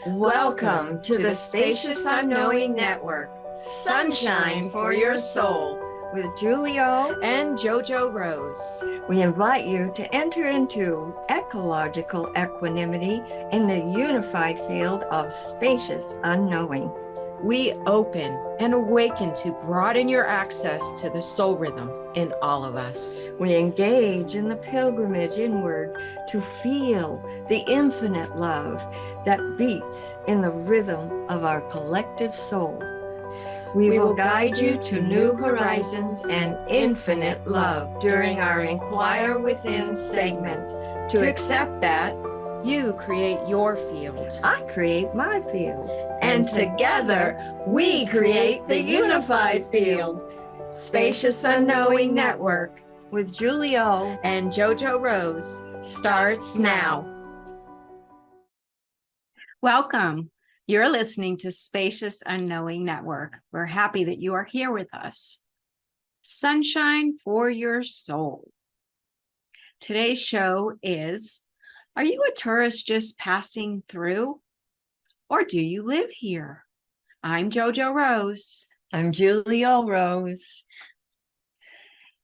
Welcome to the Spacious Unknowing Network, Sunshine for Your Soul, with Julio and JoJo Rose. We invite you to enter into ecological equanimity in the unified field of spacious unknowing. We open and awaken to broaden your access to the soul rhythm in all of us. We engage in the pilgrimage inward to feel the infinite love that beats in the rhythm of our collective soul. We will guide you to new horizons and infinite love during our Inquire Within segment. To accept that, you create your field. I create my field. And together, we create the unified field. Spacious Unknowing Network with Julio and JoJo Rose starts now. Welcome. You're listening to Spacious Unknowing Network. We're happy that you are here with us. Sunshine for your soul. Today's show is, are you a tourist just passing through? Or do you live here? I'm JoJo Rose. I'm Julio Rose.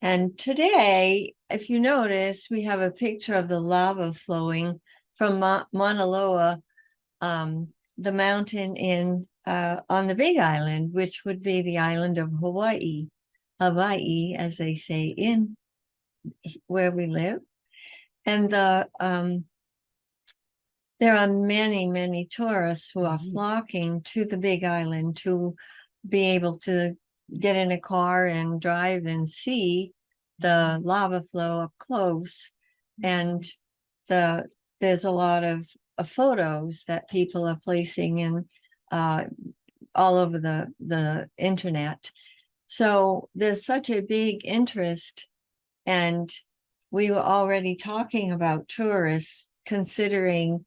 And today, if you notice, we have a picture of the lava flowing from Mauna Loa, the mountain on the Big Island, which would be the island of Hawaii, as they say in where we live. And there are many, many tourists who are flocking to the Big Island to be able to get in a car and drive and see the lava flow up close. And there's a lot of photos that people are placing in all over the internet. So there's such a big interest, and we were already talking about tourists, considering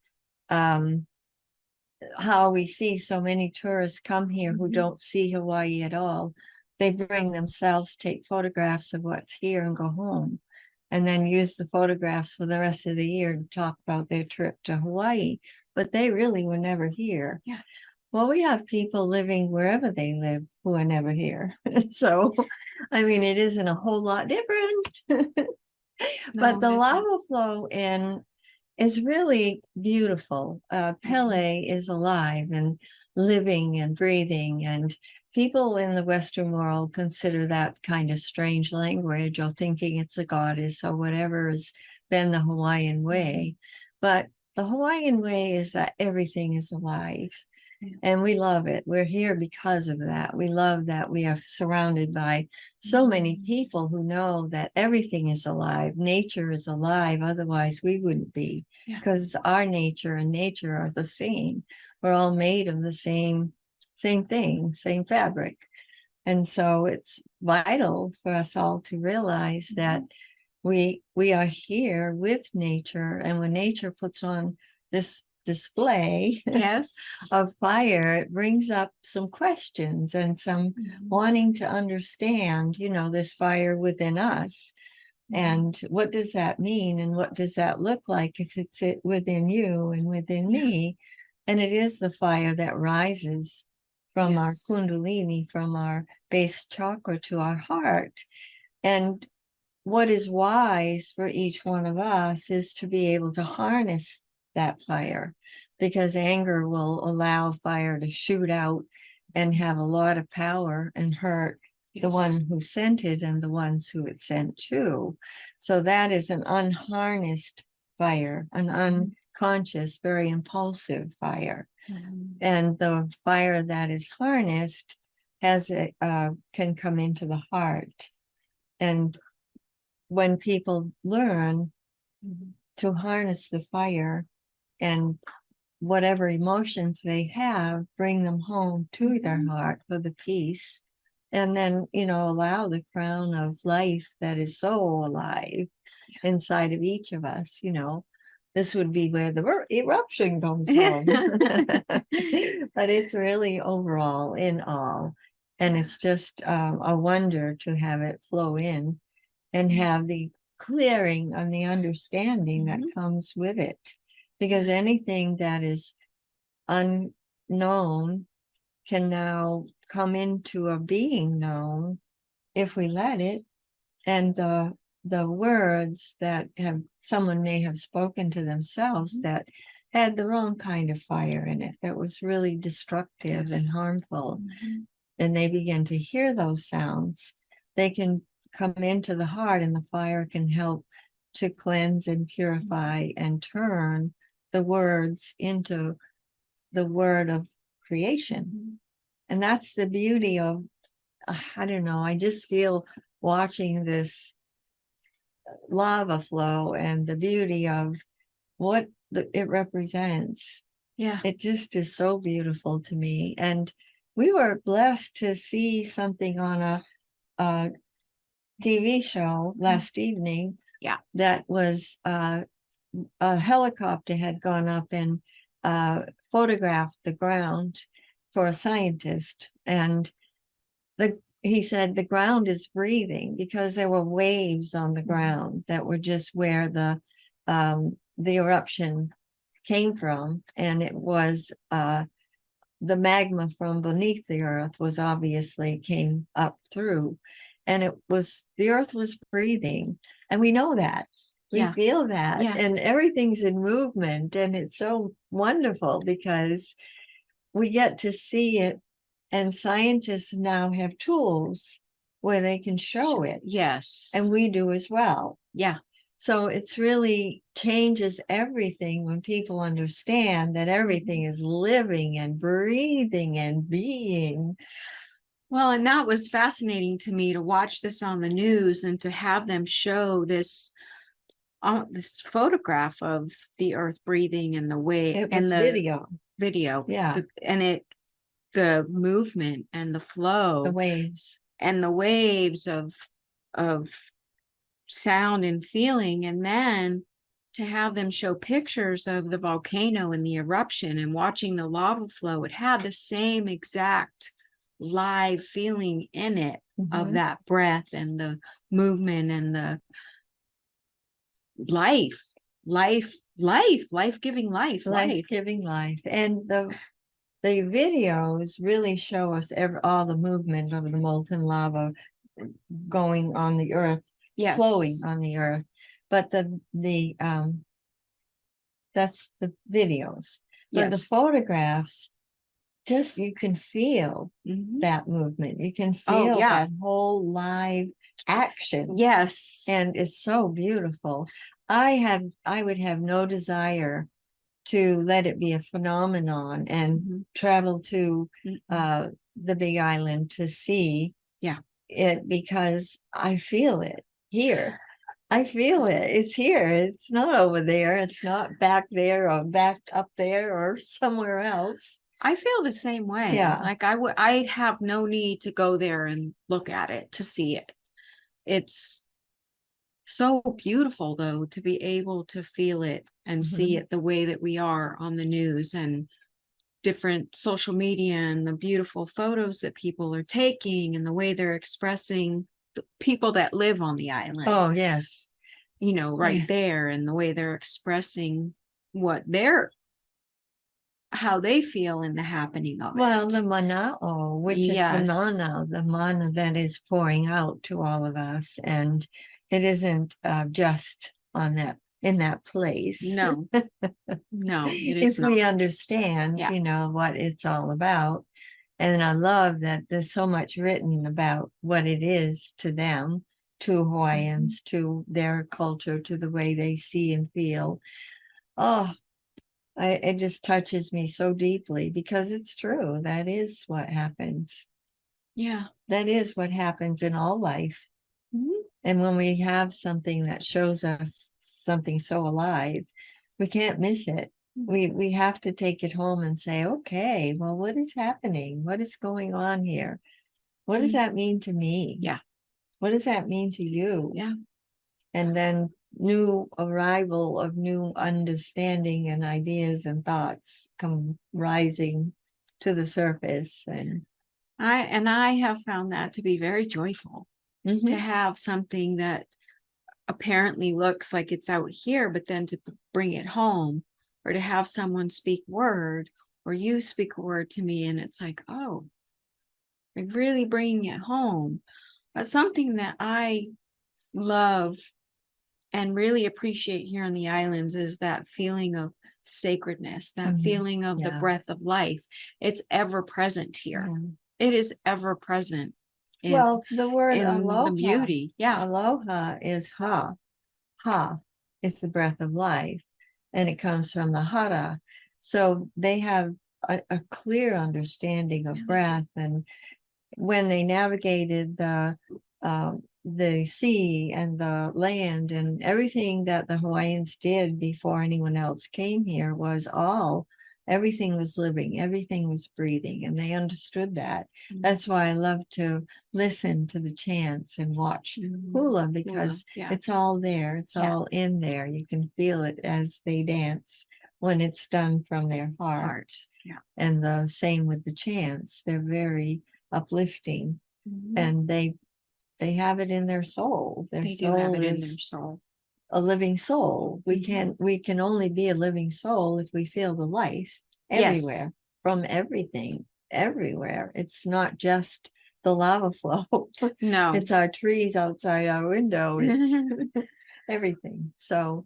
how we see so many tourists come here who don't see Hawaii at all. They bring themselves, take photographs of what's here and go home, and then use the photographs for the rest of the year to talk about their trip to Hawaii, but they really were never here. Yeah. Well, we have people living wherever they live who are never here. So, I mean, it isn't a whole lot different. But the lava flow is really beautiful. Pele is alive and living and breathing, and people in the Western world consider that kind of strange language, or thinking it's a goddess or whatever has been the Hawaiian way. But the Hawaiian way is that everything is alive. And we love it. We're here because of that. We love that we are surrounded by so many people who know that everything is alive. Nature is alive. Otherwise, we wouldn't be, because our nature and nature are the same. We're all made of the same thing, same fabric. And so it's vital for us all to realize that we are here with nature. And when nature puts on this display of fire, it brings up some questions and some wanting to understand, this fire within us. And what does that mean? And what does that look like if it's within you and within me? And it is the fire that rises from our kundalini, from our base chakra to our heart. And what is wise for each one of us is to be able to harness that fire, because anger will allow fire to shoot out and have a lot of power and hurt the one who sent it and the ones who it's sent to. So that is an unharnessed fire, an unconscious, very impulsive fire. And the fire that is harnessed can come into the heart. And when people learn to harness the fire, and whatever emotions they have, bring them home to their heart for the peace, and then, allow the crown of life that is so alive inside of each of us, this would be where the eruption comes from. But it's really overall, in all, And it's just a wonder to have it flow in and have the clearing and the understanding that comes with it. Because anything that is unknown can now come into a being known if we let it. And the words that have someone may have spoken to themselves that had the wrong kind of fire in it, that was really destructive and harmful. And they begin to hear those sounds, they can come into the heart, and the fire can help to cleanse and purify and turn the words into the word of creation. And that's the beauty of, I don't know, I just feel watching this lava flow and the beauty of what it represents. Yeah. It just is so beautiful to me. And we were blessed to see something on a TV show last evening. Yeah. That was a helicopter had gone up and photographed the ground for a scientist. And he said the ground is breathing because there were waves on the ground that were just where the eruption came from. And it was the magma from beneath the earth was obviously came up through, and it was, the earth was breathing, and we know that. We feel that, and everything's in movement, and it's so wonderful because we get to see it, and scientists now have tools where they can show it. Yes. And we do as well. Yeah. So it's really changes everything when people understand that everything is living and breathing and being. Well, and that was fascinating to me to watch this on the news and to have them show this photograph of the earth breathing and the way and the video. Yeah. The movement and the flow, the waves of sound and feeling. And then to have them show pictures of the volcano and the eruption and watching the lava flow, it had the same exact live feeling in it of that breath and the movement and the life-giving life. And the videos really show us all the movement of the molten lava going on the earth, flowing on the earth. But that's the videos. But the photographs, just you can feel that movement. You can feel that whole live action. Yes. And it's so beautiful. I would have no desire to let it be a phenomenon and travel to the Big Island to see it, because I feel it here. I feel it. It's here. It's not over there. It's not back there or back up there or somewhere else. I feel the same way. Yeah. Like I have no need to go there and look at it to see it. It's so beautiful, though, to be able to feel it and see it the way that we are on the news and different social media and the beautiful photos that people are taking and the way they're expressing the people that live on the island. Oh, yes. You know, there, and the way they're expressing how they feel in the happening of it. Well, the mana'o, which is the mana that is pouring out to all of us, and it isn't just in that place. No, no, it is if we understand, what it's all about. And I love that there's so much written about what it is to them, to Hawaiians, to their culture, to the way they see and feel. Oh, it just touches me so deeply, because it's true. That is what happens. Yeah. That is what happens in all life. And when we have something that shows us something so alive, we can't miss it. We have to take it home and say, okay, well, what is happening? What is going on here? What does that mean to me? Yeah. What does that mean to you? Yeah. And then new arrival of new understanding and ideas and thoughts come rising to the surface. And I have found that to be very joyful, to have something that apparently looks like it's out here, but then to bring it home, or to have someone speak word, or you speak a word to me, and it's like, oh, like really bringing it home. But something that I love and really appreciate here on the islands is that feeling of sacredness, that feeling of the breath of life. It's ever present here. It is ever present. Well, the word in aloha, the beauty. Yeah. aloha is ha. Ha is the breath of life, and it comes from the hara. So they have a clear understanding of breath. And when they navigated the sea and the land and everything that the Hawaiians did before anyone else came here, was all, everything was living, everything was breathing, and they understood that. That's why I love to listen to the chants and watch hula, because it's all there, it's all in there. You can feel it as they dance when it's done from their heart. And the same with the chants, they're very uplifting, and they have it in their soul. Their They do soul have it in is their soul. a living soul. We can only be a living soul if we feel the life everywhere, from everything, everywhere. It's not just the lava flow. No, It's our trees outside our window. It's everything. So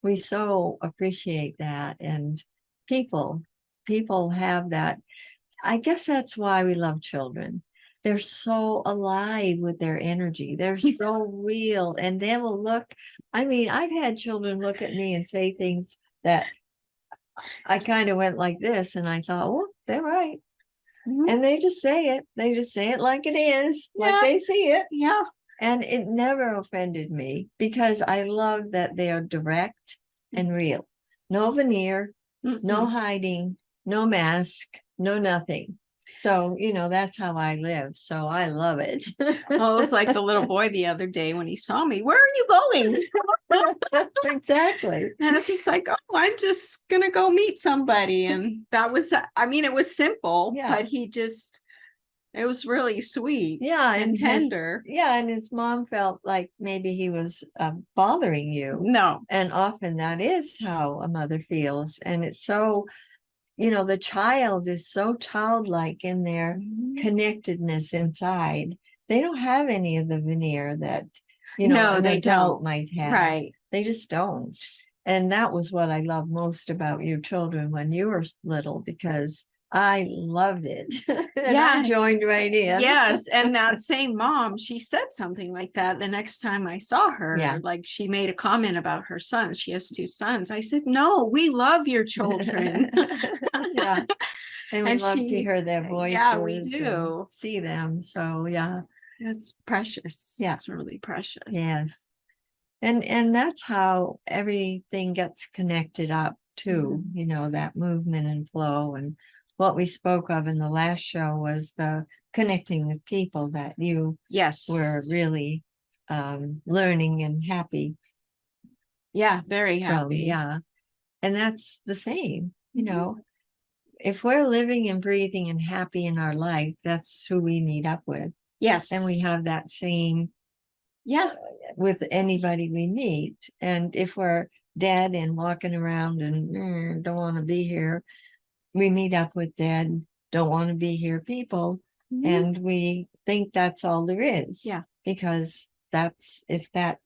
we so appreciate that. And people have that. I guess that's why we love children. They're so alive with their energy. They're so real, and they will look. I mean, I've had children look at me and say things that I kind of went like this, and I thought, well, they're right. And they just say it. They just say it like it is, like they see it. Yeah. And it never offended me, because I love that they are direct and real. No veneer, no hiding, no mask, no nothing. So, that's how I live. So I love it. Well, it was like the little boy the other day when he saw me. Where are you going? Exactly. And it's just like, oh, I'm just gonna go meet somebody. And that was, I mean, it was simple, but it was really sweet. Yeah. And tender. And his mom felt like maybe he was bothering you. No. And often that is how a mother feels. And it's so, the child is so childlike in their connectedness inside. They don't have any of the veneer that, an adult might have. Right. They just don't. And that was what I loved most about your children when you were little, because I loved it. And I joined right in. Yes. And that same mom, she said something like that the next time I saw her. Like, she made a comment about her sons. She has 2 sons. I said, no, we love your children. And we love to hear their voices. Yeah, we do. See them. So it's precious. Yeah. It's really precious. Yes. And that's how everything gets connected up too, that movement and flow. And what we spoke of in the last show was the connecting with people that you were really learning and happy. Yeah, very happy. And that's the same, if we're living and breathing and happy in our life, that's who we meet up with. Yes. And we have that same with anybody we meet. And if we're dead and walking around and don't want to be here, we meet up with dead, don't want to be here people. And we think that's all there is. Yeah. Because if that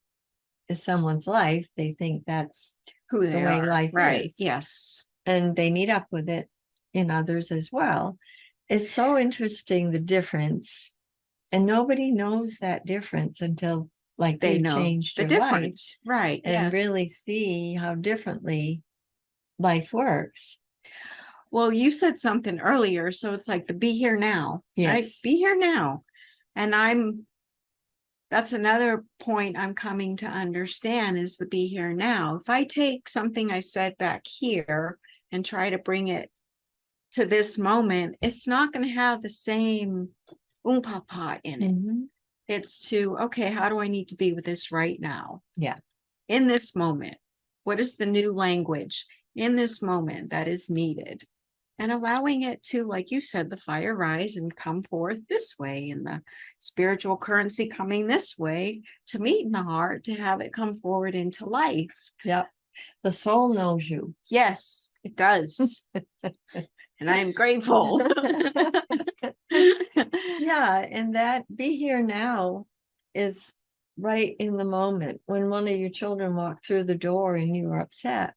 is someone's life, they think that's who they the way are. life Right. is. Yes. And they meet up with it in others as well. It's so interesting, the difference. And nobody knows that difference until they know changed the difference. Life, right. And really see how differently life works. Well, you said something earlier, so it's like the be here now. Yes. Right? Be here now. And that's another point I'm coming to understand, is the be here now. If I take something I said back here and try to bring it to this moment, it's not going to have the same oompah in it. It's okay, how do I need to be with this right now? Yeah. In this moment, what is the new language in this moment that is needed? And allowing it to, like you said, the fire rise and come forth this way, and the spiritual currency coming this way to meet in the heart, to have it come forward into life. Yep. The soul knows you. Yes, it does. And I am grateful. Yeah, and that be here now is right in the moment. When one of your children walked through the door and you were upset,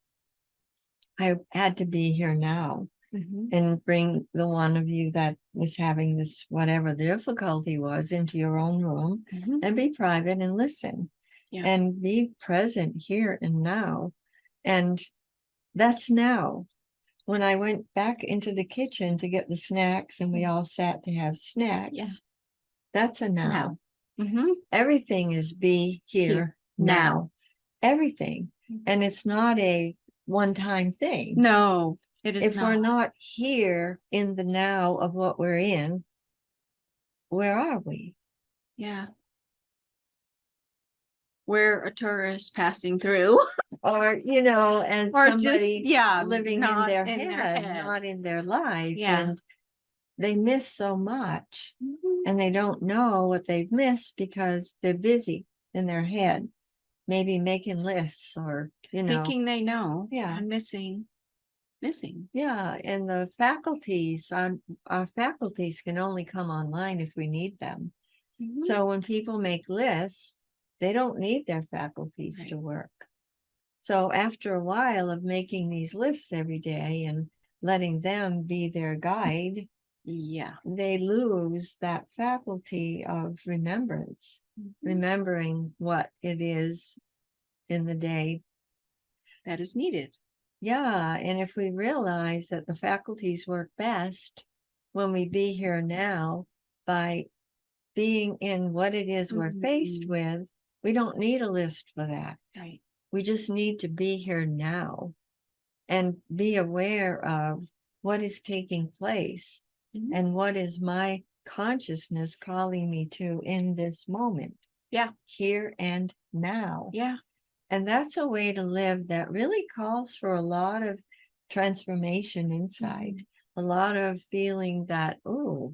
I had to be here now and bring the one of you that was having this, whatever the difficulty was, into your own room and be private and listen and be present here and now. And that's now. When I went back into the kitchen to get the snacks and we all sat to have snacks, that's a now. Everything is be here now. Everything. And it's not a one-time thing. No, it is if not. we're not here in the now of what we're in, where are we? Yeah. We're a tourist passing through. Or, and Or somebody just, living in their head, not in their life. Yeah. And they miss so much and they don't know what they've missed because they're busy in their head, maybe making lists or, thinking they know. Yeah. And missing. Yeah. And the faculties, our faculties can only come online if we need them. So when people make lists, they don't need their faculties to work. So after a while of making these lists every day and letting them be their guide, they lose that faculty of remembrance, remembering what it is in the day that is needed. Yeah. And if we realize that the faculties work best when we be here now by being in what it is we're faced with, we don't need a list for that. Right. We just need to be here now and be aware of what is taking place and what is my consciousness calling me to in this moment. Yeah. Here and now. Yeah. And that's a way to live that really calls for a lot of transformation inside, a lot of feeling that, oh,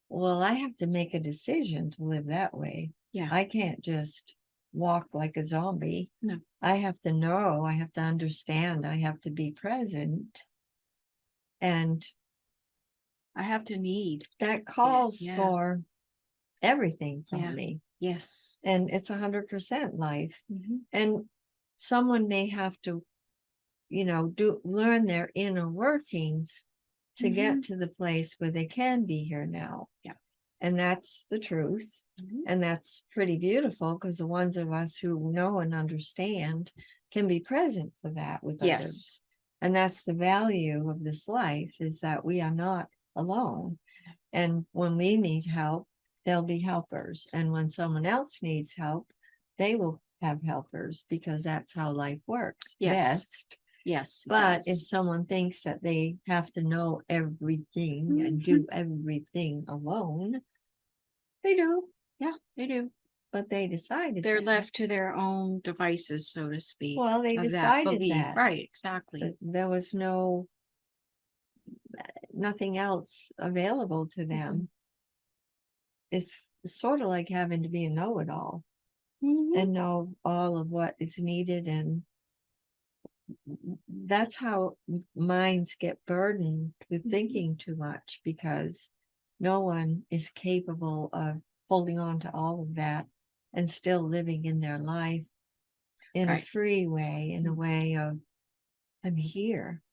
well, I have to make a decision to live that way. Yeah. I can't just walk like a zombie. No. I have to know, I have to understand, I have to be present. And I have to need. That calls for everything from me. Yes. And it's 100% life. And someone may have to, learn their inner workings to get to the place where they can be here now. Yeah. And that's the truth. And that's pretty beautiful because the ones of us who know and understand can be present for that with others. And that's the value of this life, is that we are not alone. And when we need help, there'll be helpers. And when someone else needs help, they will have helpers, because that's how life works best. Yes. But if someone thinks that they have to know everything and do everything alone, they do. Yeah, they do. But they decided they're left to their own devices, so to speak. Well, they decided that. Right, exactly. There was nothing else available to them. It's sort of like having to be a know-it-all and know all of what is needed. And that's how minds get burdened with thinking too much, because no one is capable of holding on to all of that and still living in their life in a free way, in a way of, I'm here.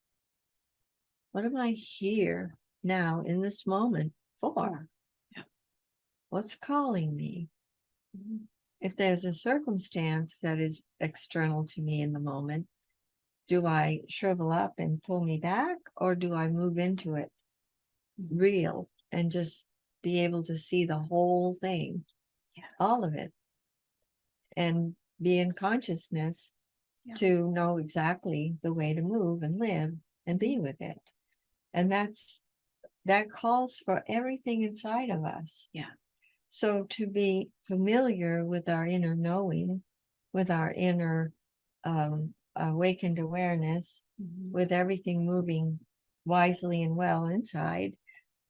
What am I here now in this moment for? Yeah. What's calling me? If there's a circumstance that is external to me in the moment, do I shrivel up and pull me back, or do I move into it real and just be able to see the whole thing, all of it, and be in consciousness to know exactly the way to move and live and be with it? And that calls for everything inside of us. Yeah. So to be familiar with our inner knowing, with our inner awakened awareness, with everything moving wisely and well inside,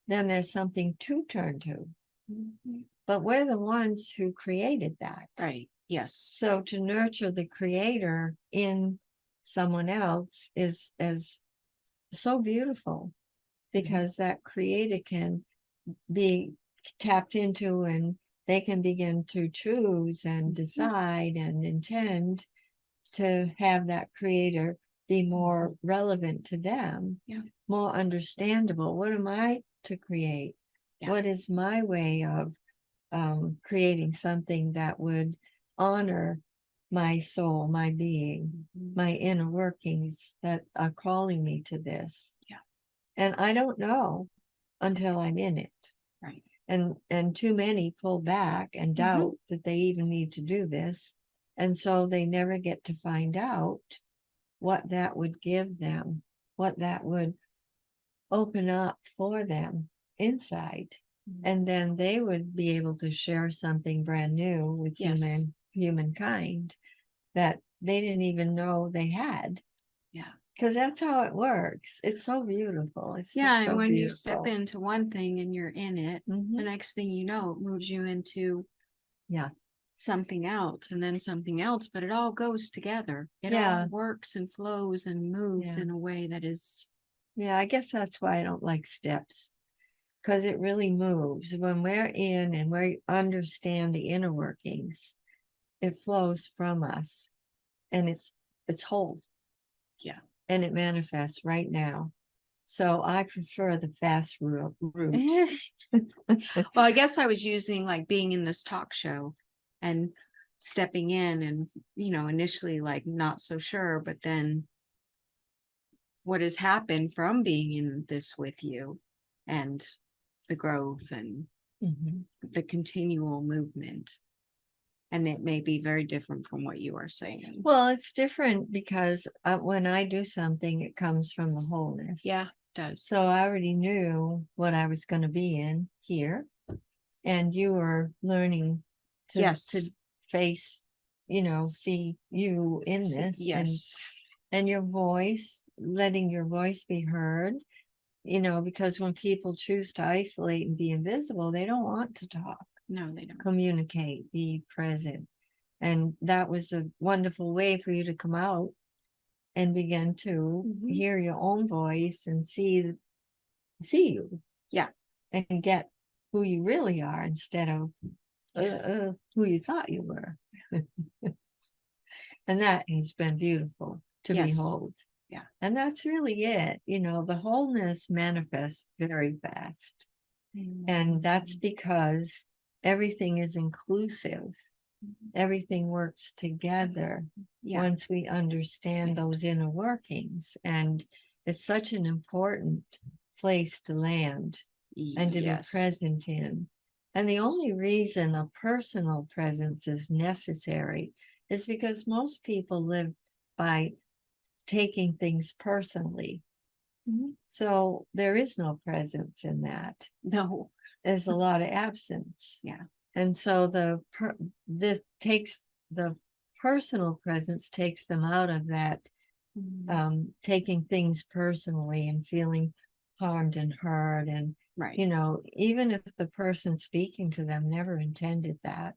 then there's something to turn to. But we're the ones who created that. Right. Yes. So to nurture the creator in someone else is so beautiful, because that creator can be tapped into, and they can begin to choose and decide and intend to have that creator be more relevant to them, more understandable. What am I to create? What is my way of creating something that would honor my soul, my being, my inner workings that are calling me to this? And I don't know until I'm in it. Right. And too many pull back and doubt that they even need to do this. And so they never get to find out what that would give them, what that would open up for them inside. And then they would be able to share something brand new with humankind that they didn't even know they had. Yeah. Because that's how it works. It's so beautiful. It's Yeah, just and so when beautiful. you step into one thing and you're in it, the next thing you know, it moves you into something else, and then something else, but it all goes together. It all works and flows and moves in a way that is. Yeah, I guess that's why I don't like steps, because it really moves. When we're in and we understand the inner workings, it flows from us, and it's whole. Yeah. And it manifests right now. So I prefer the fast route. Well, I guess I was using like being in this talk show and stepping in, and initially like not so sure, but then what has happened from being in this with you, and the growth and the continual movement. And it may be very different from what you are saying. Well, it's different because when I do something, it comes from the wholeness. Yeah, it does. So I already knew what I was going to be in here. And you were learning to face, see you in this. Yes. And your voice, letting your voice be heard, because when people choose to isolate and be invisible, they don't want to talk. No, they don't. Communicate, be present. And that was a wonderful way for you to come out and begin to hear your own voice and see you. Yeah. And get who you really are instead of who you thought you were. And that has been beautiful to behold. Yeah. And that's really it. The wholeness manifests very fast. And that's because everything is inclusive. Everything works together once we understand those inner workings. And it's such an important place to land and to be present in. And the only reason a personal presence is necessary is because most people live by taking things personally. So there is no presence in that. No. There's a lot of absence. Yeah. And so the personal presence takes them out of that taking things personally and feeling harmed and hurt. And even if the person speaking to them never intended that,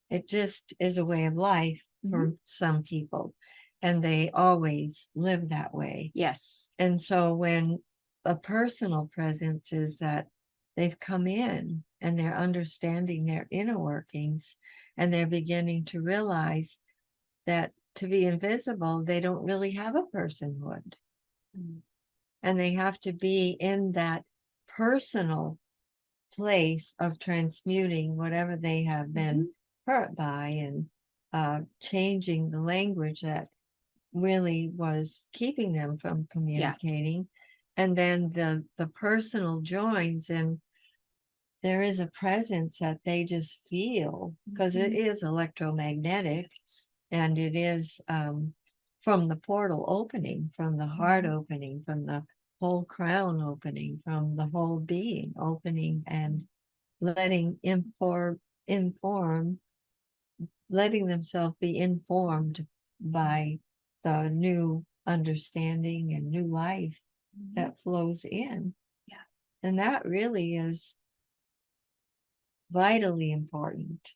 it just is a way of life for some people, and they always live that way. Yes. And so when a personal presence is that they've come in and they're understanding their inner workings, and they're beginning to realize that to be invisible, they don't really have a personhood. And they have to be in that personal place of transmuting whatever they have been hurt by, and changing the language that really was keeping them from communicating. And then the personal joins, and there is a presence that they just feel, because it is electromagnetic, and it is from the portal opening, from the heart opening, from the whole crown opening, from the whole being opening, and letting letting themselves be informed by the new understanding and new life that flows in. Yeah. And that really is vitally important.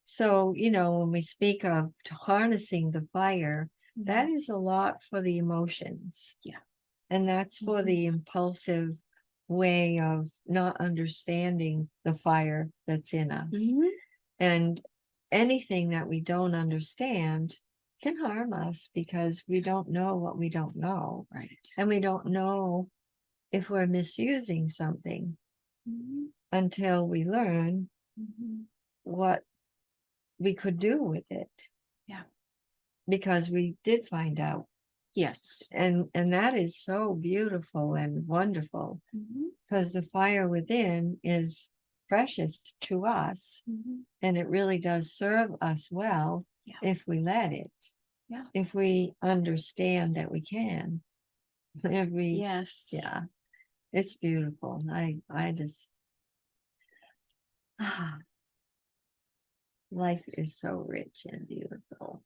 So, when we speak of harnessing the fire, that is a lot for the emotions. Yeah. And that's for the impulsive way of not understanding the fire that's in us. And anything that we don't understand can harm us because we don't know what we don't know. Right. And we don't know if we're misusing something until we learn what we could do with it. Yeah. Because we did find out. Yes. And that is so beautiful and wonderful because the fire within is precious to us and it really does serve us well if we let it. Yeah. If we understand that we can. Yes. Yeah. It's beautiful. I just life is so rich and beautiful.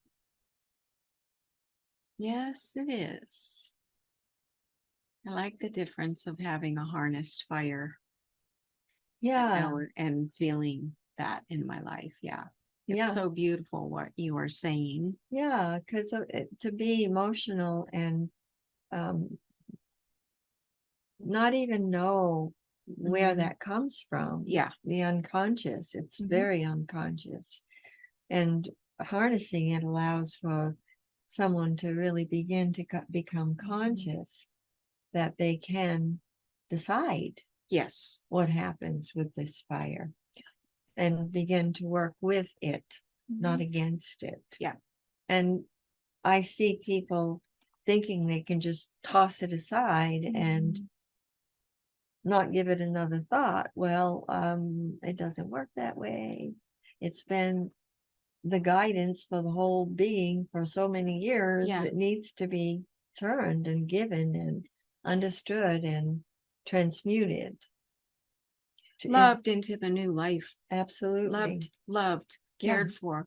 Yes, it is. I like the difference of having a harnessed fire. Yeah. And feeling that in my life. Yeah. It's so beautiful what you are saying. Yeah, because to be emotional and not even know where that comes from. Yeah. The unconscious. It's very unconscious. And harnessing it allows for someone to really begin to become conscious that they can decide what happens with this fire and begin to work with it, not against it. Yeah. And I see people thinking they can just toss it aside and not give it another thought. Well, it doesn't work that way. It's been the guidance for the whole being for so many years. It needs to be turned and given and understood and transmuted. Loved into the new life. Absolutely. Loved, cared for.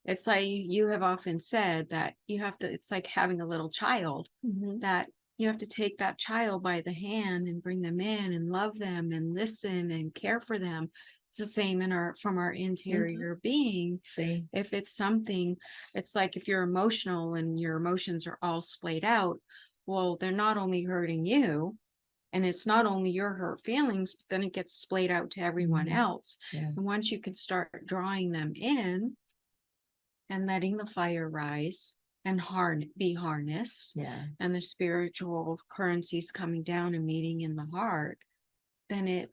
It's like you have often said that you have to, it's like having a little child that you have to take that child by the hand and bring them in and love them and listen and care for them. It's the same from our interior being. If it's something, it's like if you're emotional and your emotions are all splayed out, well, they're not only hurting you, and it's not only your hurt feelings, but then it gets splayed out to everyone else. And once you can start drawing them in and letting the fire rise and be harnessed, and the spiritual currencies coming down and meeting in the heart, then it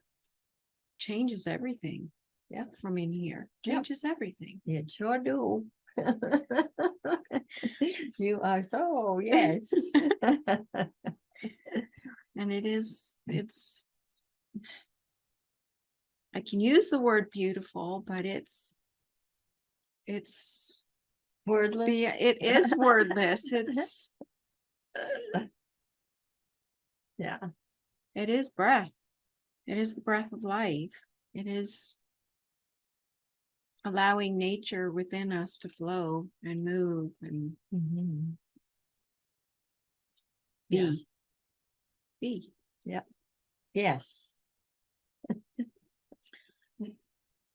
changes everything. From in here. Changes everything. It sure do. You are so, yes. And I can use the word beautiful, but it's wordless. It is wordless. It's it is breath. It is the breath of life. It is allowing nature within us to flow and move and be. Yes.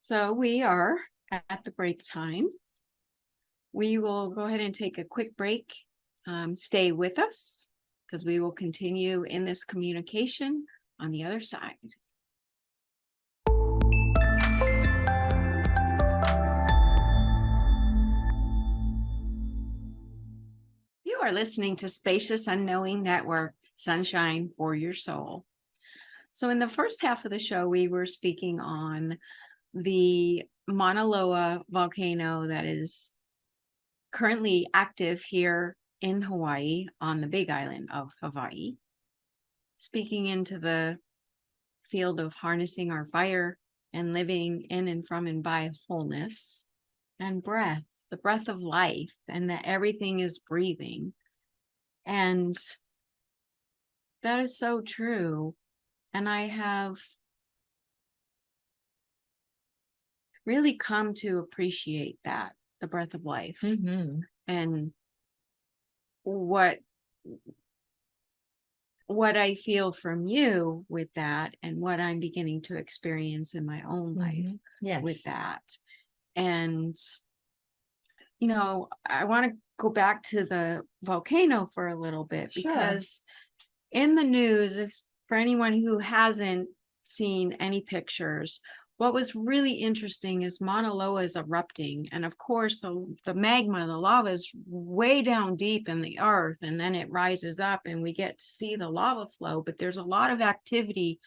So we are at the break time. We will go ahead and take a quick break. Stay with us because we will continue in this communication on the other side. You are listening to Spacious Unknowing Network, Sunshine for Your Soul. So in the first half of the show, we were speaking on the Mauna Loa volcano that is currently active here in Hawaii on the Big Island of Hawaii, speaking into the field of harnessing our fire and living in and from and by wholeness and breath, the breath of life, and that everything is breathing. And that is so true. And I have really come to appreciate that, the breath of life, and what what I feel from you with that and what I'm beginning to experience in my own life Yes. with that. And, you know, I want to go back to the volcano for a little bit, Sure. because in the news, if for anyone who hasn't seen any pictures, what was really interesting is Mauna Loa is erupting. And of course, the magma, the lava is way down deep in the earth, and then it rises up and we get to see the lava flow, but there's a lot of activity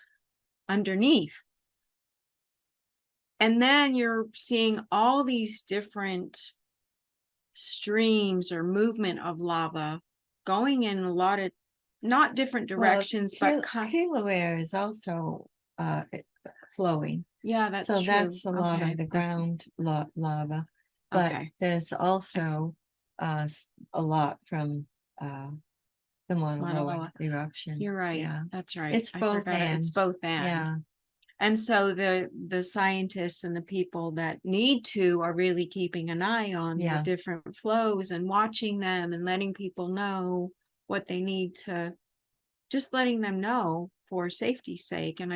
underneath. And then you're seeing all these different streams or movement of lava going in a lot of not different directions, but Kilauea is also flowing. Yeah, that's so true. That's a lot Okay. of the ground lava, but Okay. there's also a lot from the Mauna Loa eruption. You're right. Yeah, That's right. it's both ends. It's both ends. Yeah. And so the scientists and the people that need to are really keeping an eye on the different flows and watching them and letting people know what they need to, just letting them know for safety's sake. And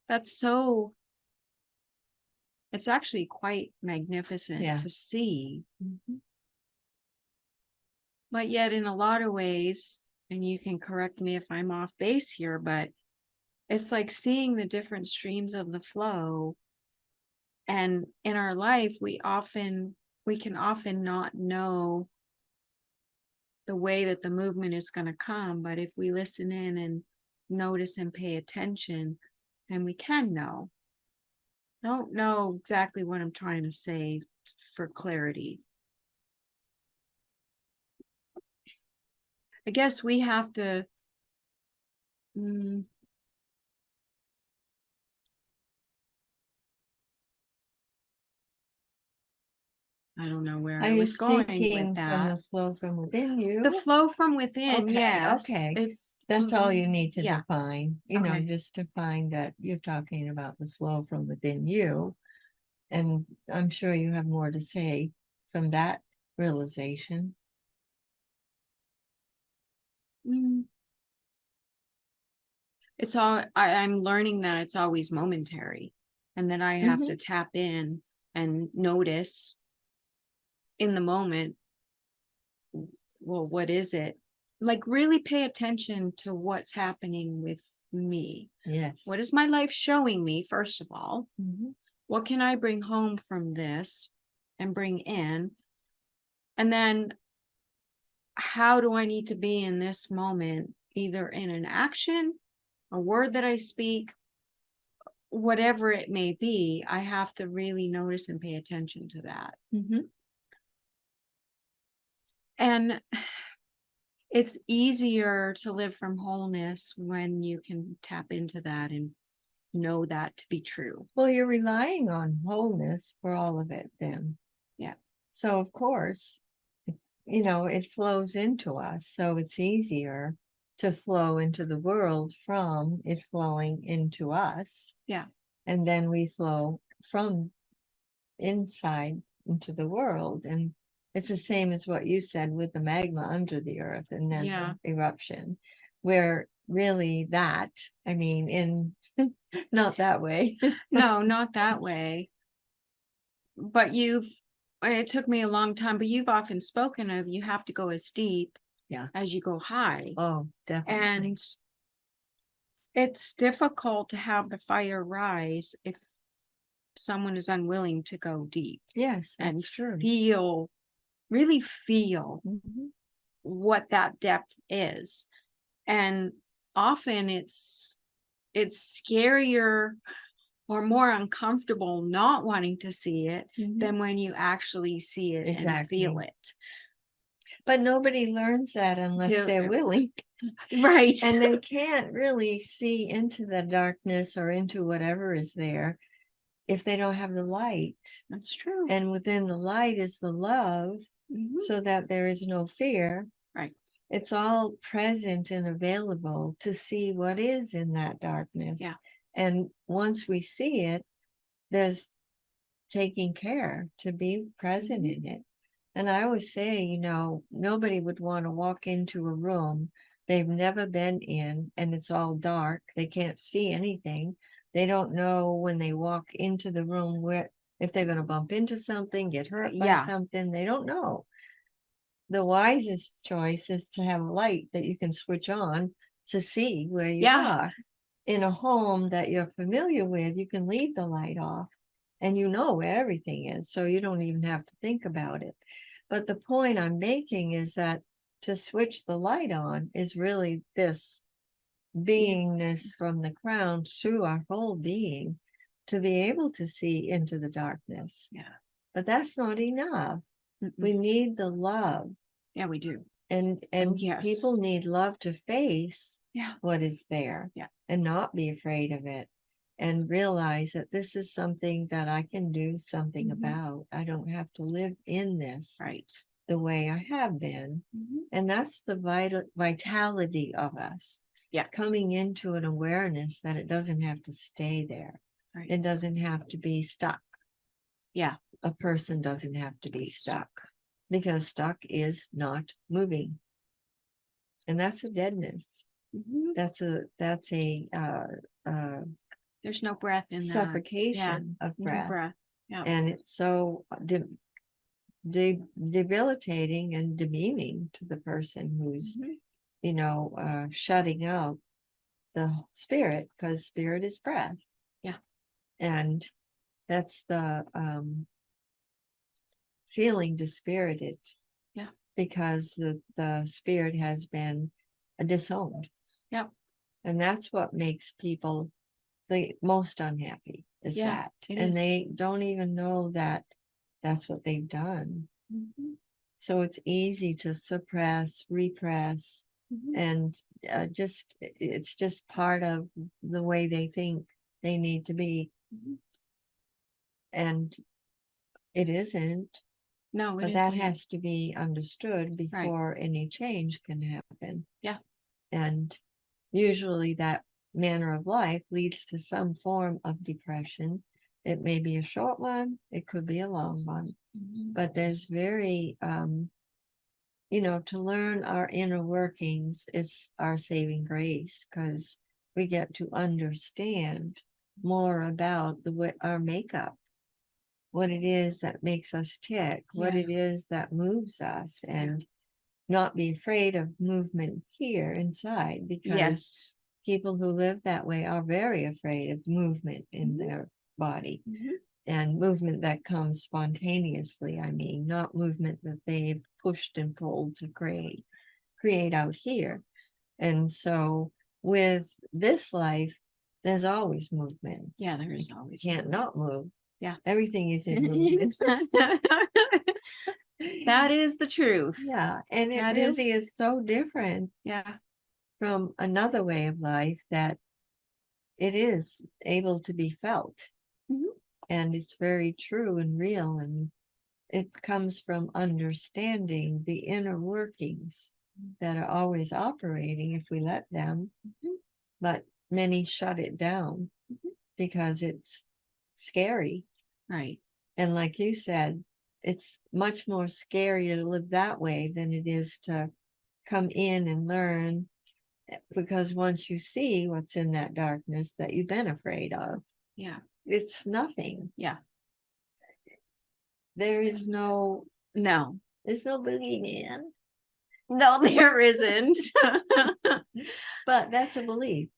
that's so, it's actually quite magnificent to see. But yet in a lot of ways, and you can correct me if I'm off base here, but it's like seeing the different streams of the flow. And in our life, we can often not know the way that the movement is going to come. But if we listen in and notice and pay attention, then we can know. I don't know exactly what I'm trying to say for clarity. I guess we have to I don't know where I was going with that. From the flow from within you. The flow from within, okay, yes. Okay. That's all you need to define. You know, Okay. just define that you're talking about the flow from within you. And I'm sure you have more to say from that realization. It's all, I'm learning that it's always momentary, and that I have to tap in and notice in the moment, well, what is it? Like really pay attention to what's happening with me. Yes. What is my life showing me, first of all? What can I bring home from this and bring in? And then how do I need to be in this moment, either in an action, a word that I speak, whatever it may be. I have to really notice and pay attention to that. And it's easier to live from wholeness when you can tap into that and know that to be true. Well, you're relying on wholeness for all of it then. Yeah. So of course, you know, it flows into us. So it's easier to flow into the world from it flowing into us. Yeah. And then we flow from inside into the world. And it's the same as what you said with the magma under the earth and then the eruption, where really that, I mean, in not that way. No, not that way. But it took me a long time, but you've often spoken of, you have to go as deep as you go high. Oh, definitely. And it's difficult to have the fire rise if someone is unwilling to go deep. Yes, that's and true. Really feel what that depth is. And often it's scarier or more uncomfortable not wanting to see it than when you actually see it and feel it. But nobody learns that unless they're willing. Right. And they can't really see into the darkness or into whatever is there if they don't have the light. That's true. And within the light is the love, so that there is no fear. Right. It's all present and available to see what is in that darkness. Yeah. And once we see it, there's taking care to be present in it. And I always say, you know, nobody would want to walk into a room they've never been in, and it's all dark. They can't see anything. They don't know when they walk into the room if they're going to bump into something, get hurt by something. They don't know. The wisest choice is to have a light that you can switch on to see where you are. In a home that you're familiar with, you can leave the light off and you know where everything is, so you don't even have to think about it. But the point I'm making is that to switch the light on is really this beingness from the crown through our whole being to be able to see into the darkness. But that's not enough. We need the love. Yeah, we do. And people need love to face what is there and not be afraid of it and realize that this is something that I can do something about. I don't have to live in this the way I have been. And that's the vitality of us. Coming into an awareness that it doesn't have to stay there. It doesn't have to be stuck. A person doesn't have to be stuck. Because stuck is not moving. And that's a deadness. That's a there's no breath in suffocation of breath. No breath. And it's so debilitating and demeaning to the person who's shutting out the spirit, because spirit is breath. And that's the feeling dispirited, because the spirit has been disowned. And that's what makes people the most unhappy, is that. And they don't even know that that's what they've done. So it's easy to suppress, repress, and it's just part of the way they think they need to be. And it isn't. No, but that has to be understood before any change can happen. And usually that manner of life leads to some form of depression. It may be a short one, it could be a long one, but there's very, to learn our inner workings is our saving grace, because we get to understand more about our makeup. What it is that makes us tick, what it is that moves us, and not be afraid of movement here inside, because people who live that way are very afraid of movement in their body, and movement that comes spontaneously. I mean, not movement that they've pushed and pulled to create out here. And so with this life, there's always movement. There is always. You can't not move. Everything is in movement. That is the truth. And it really is so different from another way of life, that it is able to be felt. And it's very true and real, and it comes from understanding the inner workings that are always operating if we let them. But many shut it down because it's scary. And like you said, it's much more scary to live that way than it is to come in and learn, because once you see what's in that darkness that you've been afraid of, it's nothing. There is there's no boogeyman. No, there isn't. But that's a belief.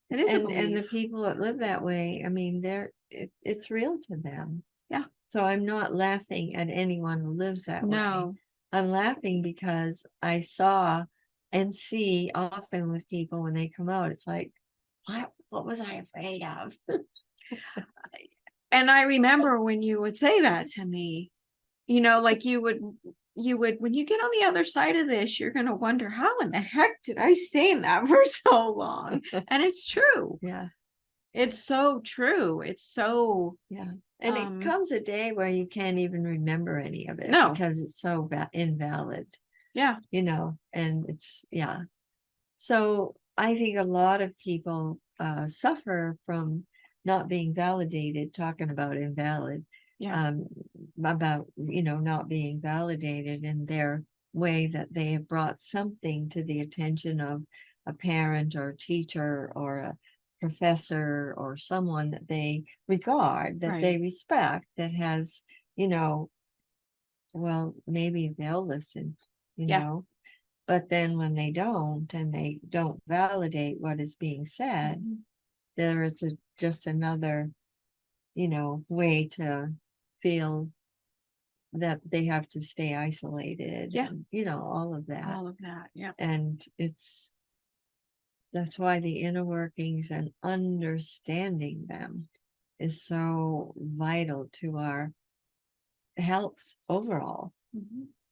It is a belief. And the people that live that way, I mean, it's real to them. So I'm not laughing at anyone who lives that way. I'm laughing because I saw and see often with people when they come out, it's like, what was I afraid of? And I remember when you would say that to me, like you would, when you get on the other side of this, you're going to wonder, how in the heck did I stay in that for so long? And it's true. It's so true. It's so. And it comes a day where you can't even remember any of it because it's so invalid. And it's, So I think a lot of people suffer from not being validated, talking about invalid, about, not being validated in their way that they have brought something to the attention of a parent or a teacher or a professor or someone that they regard, that they respect, that has, well, maybe they'll listen, know. But then when they don't, and they don't validate what is being said, there is just another, way to feel that they have to stay isolated. And, all of that. All of that, yeah. And that's why the inner workings and understanding them is so vital to our health overall.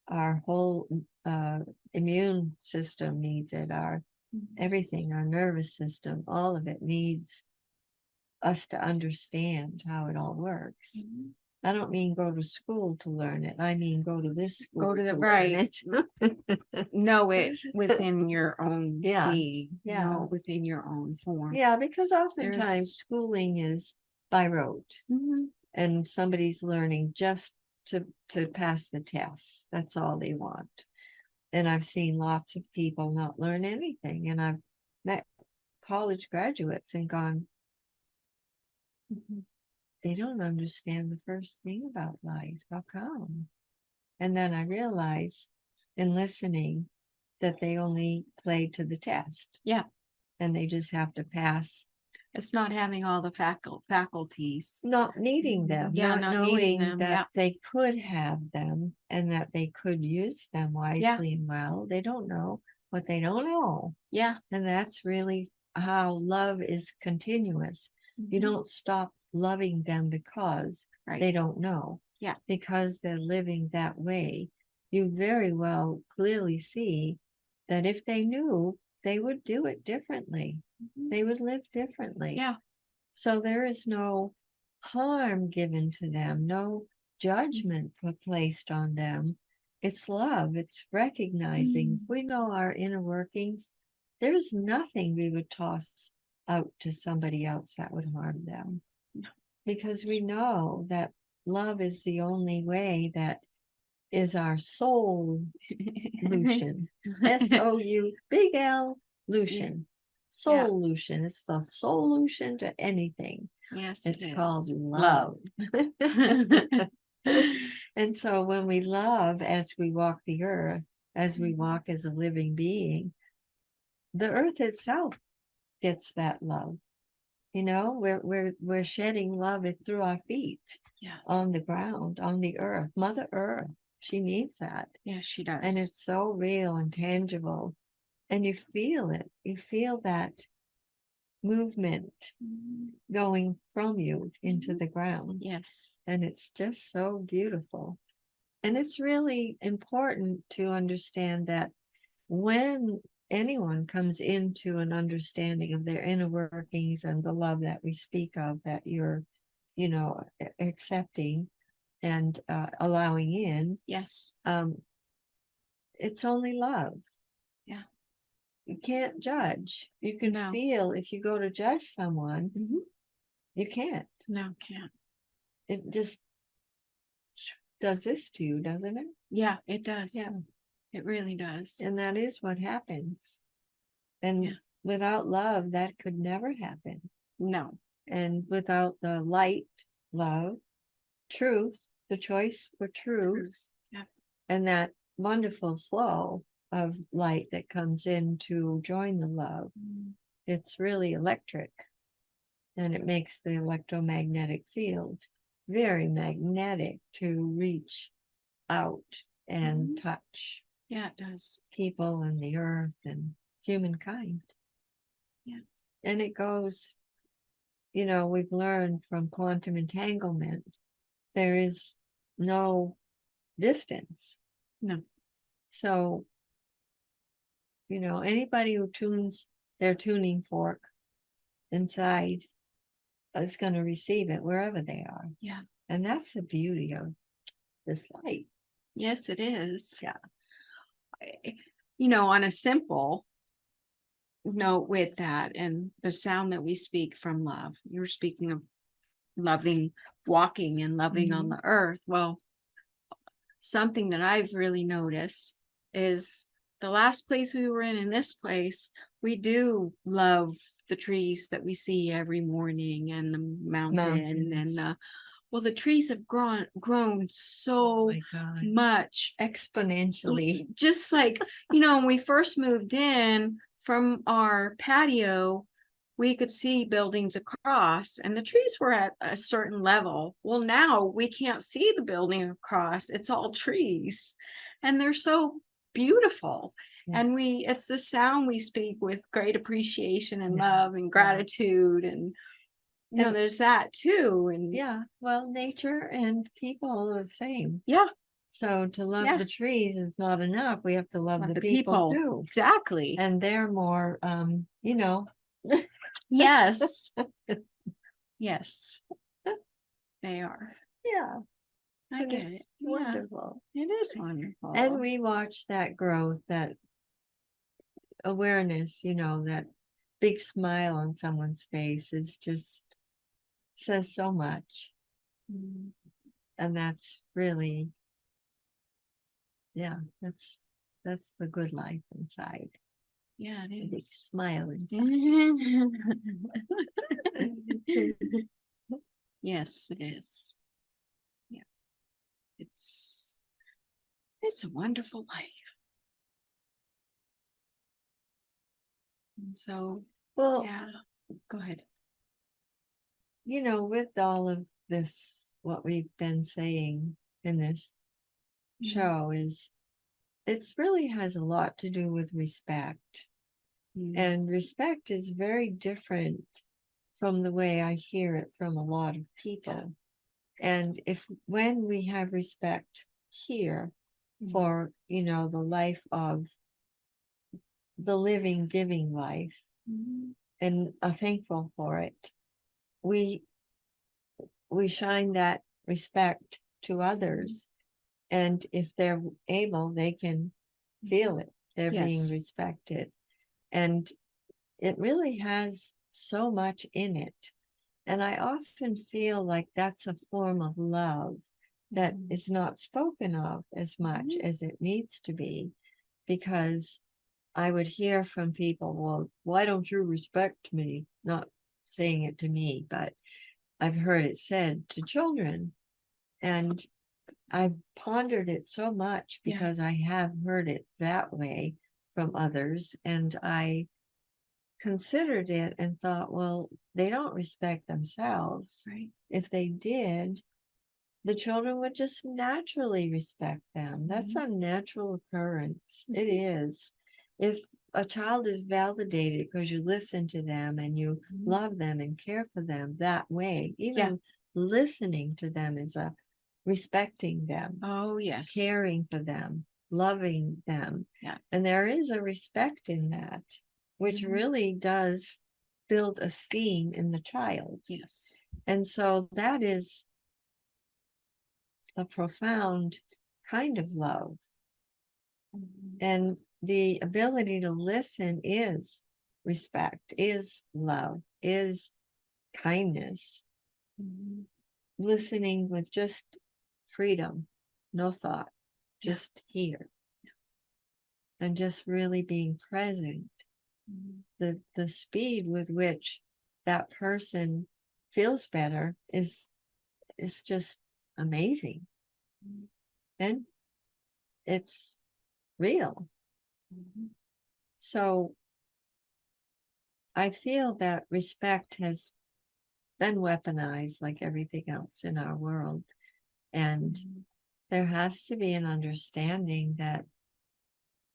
Our whole immune system needs it, our everything, our nervous system, all of it needs us to understand how it all works. I don't mean go to school to learn it. I mean go to this school. Go to the right. Know it within your own being. Know it within your own form. Yeah, because oftentimes schooling is by rote, and somebody's learning just to pass the tests. That's all they want. And I've seen lots of people not learn anything, and I've met college graduates and gone, they don't understand the first thing about life. How come? And then I realize in listening that they only play to the test. Yeah. And they just have to pass. It's not having all the faculties. Not needing them. Yeah, not knowing them, that they could have them and that they could use them wisely and well. They don't know what they don't know. Yeah. And that's really how love is continuous. You don't stop loving them because they don't know. Yeah. Because they're living that way. You very well clearly see that if they knew, they would do it differently. They would live differently. Yeah. So there is no harm given to them, no judgment placed on them. It's love. It's recognizing. If we know our inner workings, there's nothing we would toss out to somebody else that would harm them. Because we know that love is the only way that is our SouLution. SOU, big L, Lution. SouLution. It's the solution to anything. Yes, it's called love. And so when we love as we walk the earth, as we walk as a living being, the earth itself gets that love. We're shedding love through our feet, on the ground, on the earth. Mother Earth, she needs that. Yeah, she does. And it's so real and tangible. And you feel it. You feel that movement going from you into the ground. Yes. And it's just so beautiful. And it's really important to understand that when anyone comes into an understanding of their inner workings and the love that we speak of, that you're, accepting and allowing in. Yes. It's only love. Yeah. You can't judge. You can feel if you go to judge someone, you can't. No, can't. It just does this to you, doesn't it? Yeah, it does. Yeah. It really does. And that is what happens. And without love, that could never happen. No. And without the light, love, truth, the choice for truth, and that wonderful flow of light that comes in to join the love, it's really electric. And it makes the electromagnetic field very magnetic to reach out and touch. Yeah, it does. People and the earth and humankind. Yeah. And it goes, we've learned from quantum entanglement, there is no distance. No. So, anybody who tunes their tuning fork inside is going to receive it wherever they are. Yeah. And that's the beauty of this light. Yes, it is. Yeah. On a simple note with that and the sound that we speak from love, you're speaking of loving, walking and loving on the earth. Well, something that I've really noticed is the last place we were in this place, we do love the trees that we see every morning and the mountain and Mountains. the trees have grown so my God. much Exponentially. just like, when we first moved in from our patio, we could see buildings across and the trees were at a certain level. Well, now we can't see the building across. It's all trees and they're so beautiful. Yeah. And it's the sound we speak with great appreciation and Yeah. love and gratitude. And, there's that too. And yeah, well, nature and people are the same. yeah. So to love the trees is not enough. We have to love the people too. Exactly. And they're more, Yes. Yes. They are. Yeah. I get it. It's wonderful. Yeah, it is wonderful. And we watch that growth, that awareness, that big smile on someone's face is just says so much. And that's really, that's the good life inside. Yeah, it A big is. smile inside. Yes, it is. Yeah. It's a wonderful life. And so, Well, yeah, go ahead. With all of this, what we've been saying in this show is, it really has a lot to do with respect. And respect is very different from the way I hear it from a lot of people. And when we have respect here for, the life of the living, giving life, and are thankful for it, we shine that respect to others. And if they're able, they can feel it. They're being respected. And it really has so much in it. And I often feel like that's a form of love that is not spoken of as much as it needs to be, because I would hear from people, well, why don't you respect me? Not saying it to me, but I've heard it said to children. And I've pondered it so much because I have heard it that way from others. And I considered it and thought, well, they don't respect themselves. Right. If they did, the children would just naturally respect them. That's a natural occurrence. It is. If a child is validated because you listen to them and you love them and care for them that way, even listening to them is a respecting them. Oh, yes. Caring for them, loving them. Yeah. And there is a respect in that, which really does build esteem in the child. Yes. And so that is a profound kind of love. And the ability to listen is respect, is love, is kindness. Listening with just freedom, no thought, just here. And just really being present. The speed with which that person feels better is just amazing. And it's real. So I feel that respect has been weaponized like everything else in our world. And there has to be an understanding that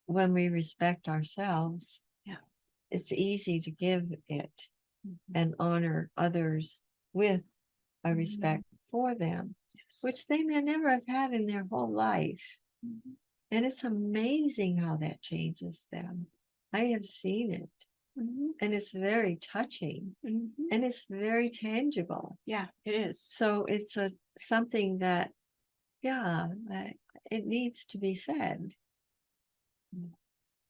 when we respect ourselves, it's easy to give it and honor others with a respect for them, which they may never have had in their whole life. And it's amazing how that changes them. I have seen it. And it's very touching. And it's very tangible. Yeah, it is. So it's something that, it needs to be said.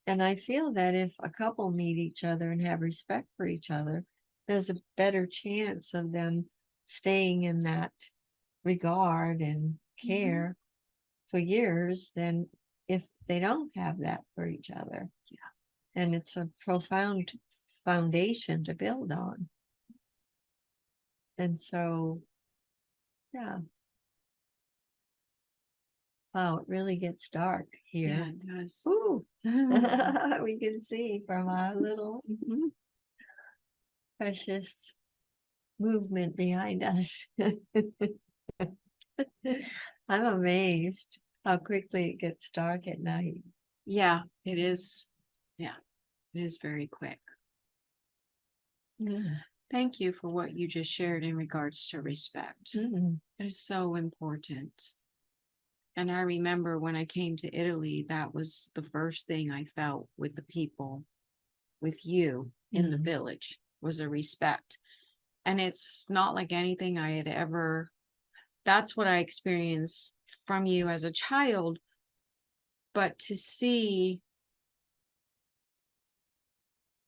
And I feel that if a couple meet each other and have respect for each other, there's a better chance of them staying in that regard and care for years than if they don't have that for each other. Yeah. And it's a profound foundation to build on. And so, yeah. Wow, it really gets dark Yeah, here. it does. Ooh. We can see from our little precious movement behind us. I'm amazed how quickly it gets dark at night. Yeah, it is. Yeah, it is very quick. Thank you for what you just shared in regards to respect. Mm-hmm. It is so important. And I remember when I came to Italy, that was the first thing I felt with the people, with you in the village, was a respect. And it's not like anything I had ever, that's what I experienced from you as a child. But to see,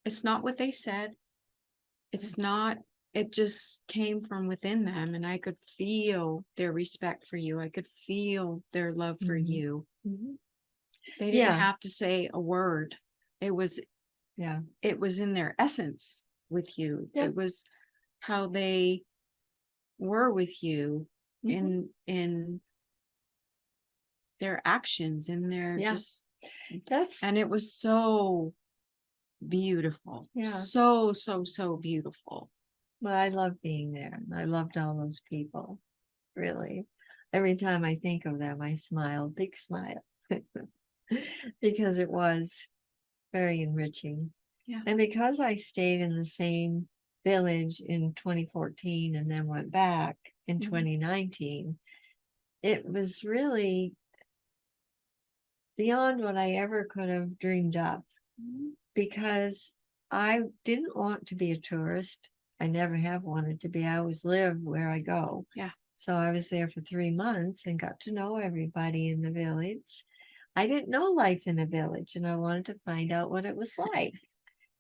it's not what they said. It's not, it just came from within them, and I could feel their respect for you. I could feel their love for you. They didn't have to say a word. It was in their essence with you. It was how they were with you in their actions, in their just, and it was so beautiful. So beautiful. Well, I love being there. I loved all those people. Really. Every time I think of them, I smile, big smile. Because it was very enriching. Yeah. And because I stayed in the same village in 2014 and then went back in 2019, it was really beyond what I ever could have dreamed up, because I didn't want to be a tourist. I never have wanted to be. I always live where I go. Yeah. So I was there for 3 months and got to know everybody in the village. I didn't know life in a village, and I wanted to find out what it was like.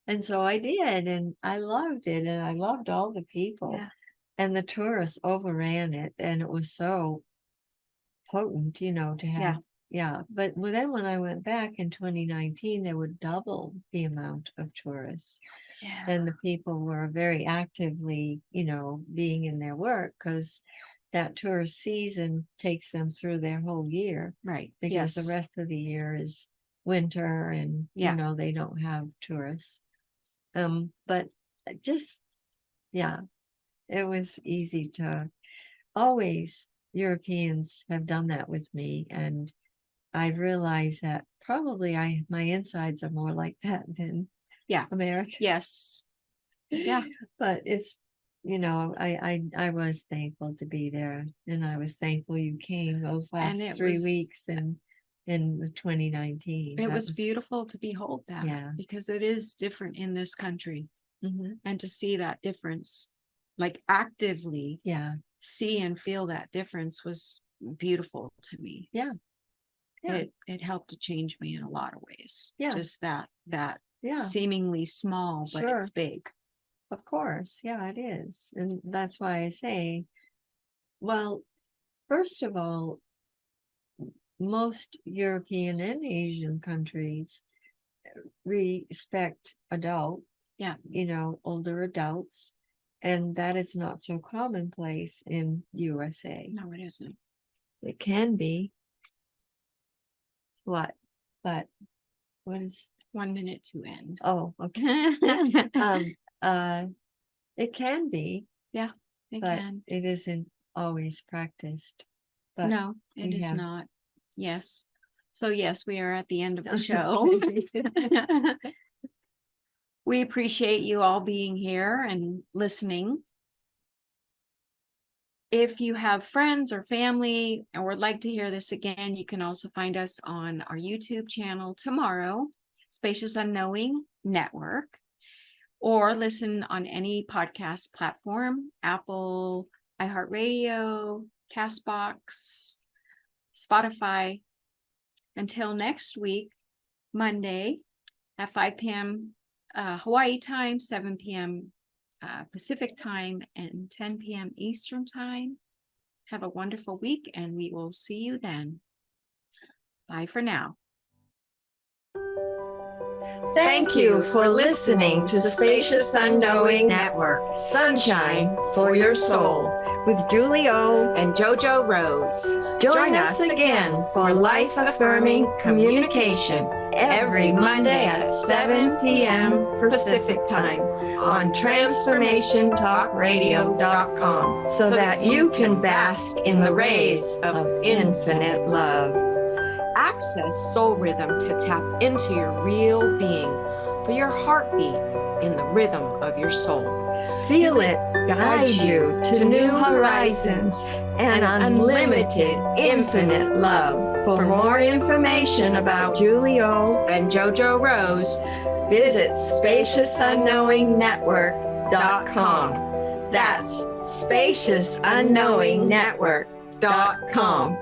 And so I did, and I loved it, and I loved all the people. Yeah. And the tourists overran it, and it was so potent, to have. But then when I went back in 2019, there were double the amount of tourists. Yeah. And the people were very actively, being in their work, because that tourist season takes them through their whole year. Right. Because the rest of the year is winter, and, they don't have tourists. But just, it was easy to always. Europeans have done that with me, and I've realized that probably my insides are more like that than America. Yes. Yeah. But it's, I was thankful to be there, and I was thankful you came those last 3 weeks in 2019. It was beautiful to behold that, because it is different in this country. And to see that difference, like actively see and feel that difference, was beautiful to me. It helped to change me in a lot of ways. Just that seemingly small, but it's big. Of course. It is. And that's why I say, well, first of all, most European and Asian countries respect older adults. And that is not so commonplace in USA. No, it isn't. It can be. What? But what is 1 minute to end? Oh, okay. It can be. Yeah, it can. It isn't always practiced. But no, it is not. Yes. So yes, we are at the end of the show. We appreciate you all being here and listening. If you have friends or family and would like to hear this again, you can also find us on our YouTube channel tomorrow, Spacious Unknowing Network, or listen on any podcast platform, Apple, iHeartRadio, Castbox, Spotify. Until next week, Monday at 5 p.m. Hawaii time, 7 p.m. Pacific time, and 10 p.m. Eastern time. Have a wonderful week, and we will see you then. Bye for now. Thank you for listening to the Spacious Unknowing Network, Sunshine for Your Soul, with Julie O. and JoJo Rose. Join us again for life-affirming communication every Monday at 7 p.m. Pacific Time on TransformationTalkRadio.com so that you can bask in the rays of infinite love. Access soul rhythm to tap into your real being for your heartbeat in the rhythm of your soul. Feel it guide you to new horizons and unlimited infinite love. For more information about Julie O. and JoJo Rose, visit SpaciousUnknowingNetwork.com. That's SpaciousUnknowingNetwork.com.